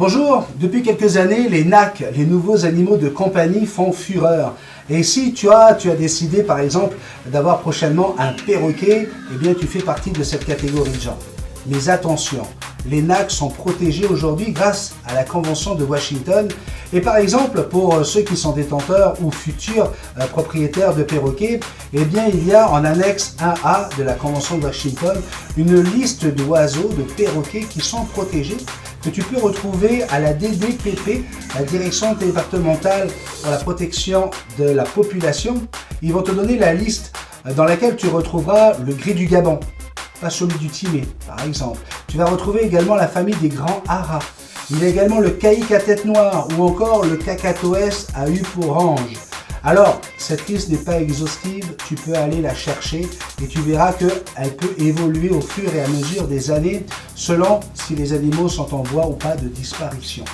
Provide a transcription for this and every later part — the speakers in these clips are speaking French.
Bonjour, depuis quelques années, les NAC, les nouveaux animaux de compagnie, font fureur. Et si tu as décidé par exemple d'avoir prochainement un perroquet, eh bien tu fais partie de cette catégorie de gens. Mais attention, les NAC sont protégés aujourd'hui grâce à la Convention de Washington. Et par exemple, pour ceux qui sont détenteurs ou futurs propriétaires de perroquets, eh bien il y a en annexe 1A de la Convention de Washington une liste d'oiseaux, de perroquets qui sont protégés, que tu peux retrouver à la DDPP, la Direction départementale pour la protection de la population. Ils vont te donner la liste dans laquelle tu retrouveras le gris du Gabon, pas celui du Timé, par exemple. Tu vas retrouver également la famille des grands haras. Il y a également le caïque à tête noire ou encore le cacatoès à huppe-orange. Alors, cette liste n'est pas exhaustive, tu peux aller la chercher et tu verras qu'elle peut évoluer au fur et à mesure des années selon si les animaux sont en voie ou pas de disparition.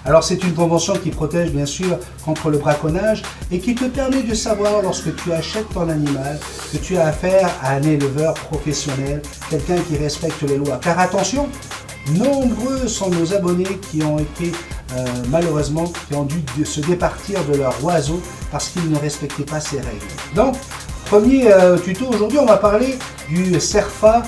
Alors c'est une convention qui protège bien sûr contre le braconnage et qui te permet de savoir lorsque tu achètes ton animal que tu as affaire à un éleveur professionnel, quelqu'un qui respecte les lois. Car attention, nombreux sont nos abonnés qui ont été malheureusement qui ont dû se départir de leur oiseau parce qu'ils ne respectaient pas ces règles. Donc, premier tuto, aujourd'hui on va parler du CERFA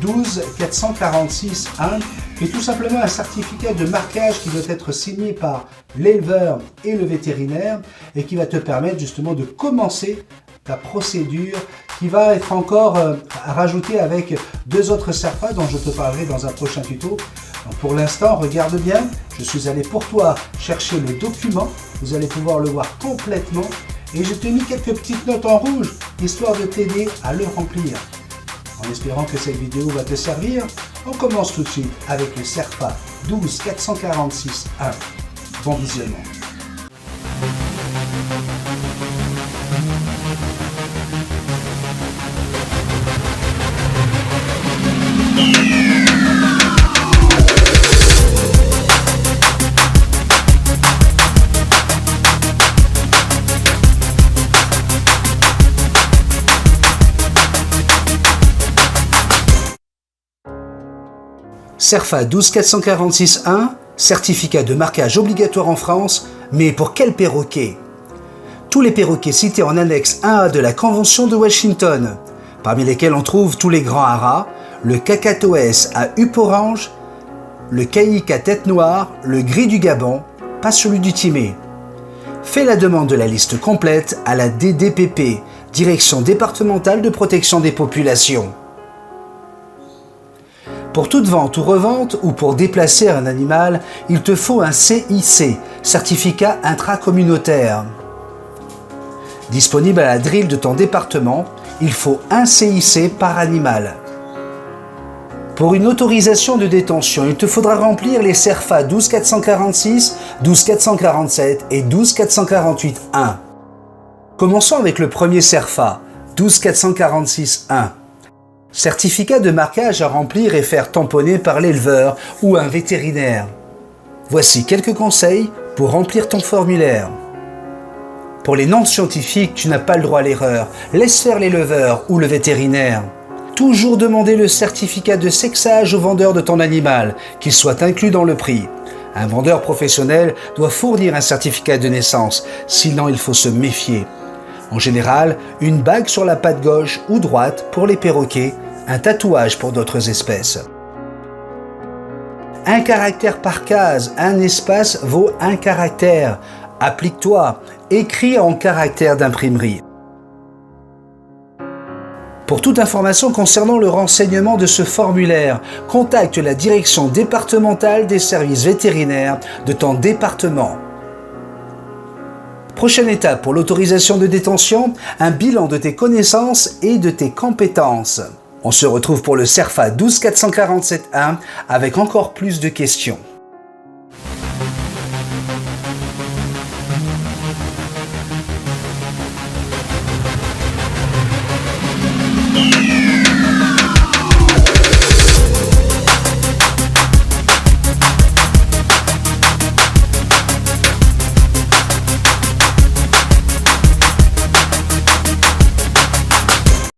12446-1 qui est tout simplement un certificat de marquage qui doit être signé par l'éleveur et le vétérinaire et qui va te permettre justement de commencer ta procédure qui va être encore rajoutée avec deux autres CERFA dont je te parlerai dans un prochain tuto. Donc pour l'instant, regarde bien, je suis allé pour toi chercher le document, vous allez pouvoir le voir complètement et je t'ai mis quelques petites notes en rouge histoire de t'aider à le remplir. En espérant que cette vidéo va te servir, on commence tout de suite avec le CERFA 12446-1. Bon visionnement. CERFA 12446-1, certificat de marquage obligatoire en France, mais pour quel perroquet? Tous les perroquets cités en annexe 1A de la Convention de Washington, parmi lesquels on trouve tous les grands haras, le cacatoès à huppe-orange, le caïque à tête noire, le gris du Gabon, pas celui du Timé. Fais la demande de la liste complète à la DDPP, Direction départementale de protection des populations. Pour toute vente ou revente ou pour déplacer un animal, il te faut un CIC, certificat intracommunautaire. Disponible à la DRIL de ton département, il faut un CIC par animal. Pour une autorisation de détention, il te faudra remplir les CERFA 12446, 12447 et 12448-1. Commençons avec le premier CERFA, 12446-1. Certificat de marquage à remplir et faire tamponner par l'éleveur ou un vétérinaire. Voici quelques conseils pour remplir ton formulaire. Pour les non-scientifiques, tu n'as pas le droit à l'erreur. Laisse faire l'éleveur ou le vétérinaire. Toujours demander le certificat de sexage au vendeur de ton animal, qu'il soit inclus dans le prix. Un vendeur professionnel doit fournir un certificat de naissance, sinon il faut se méfier. En général, une bague sur la patte gauche ou droite pour les perroquets, un tatouage pour d'autres espèces. Un caractère par case, un espace vaut un caractère. Applique-toi, écris en caractère d'imprimerie. Pour toute information concernant le renseignement de ce formulaire, contacte la Direction départementale des services vétérinaires de ton département. Prochaine étape pour l'autorisation de détention, un bilan de tes connaissances et de tes compétences. On se retrouve pour le CERFA 12447-1 avec encore plus de questions.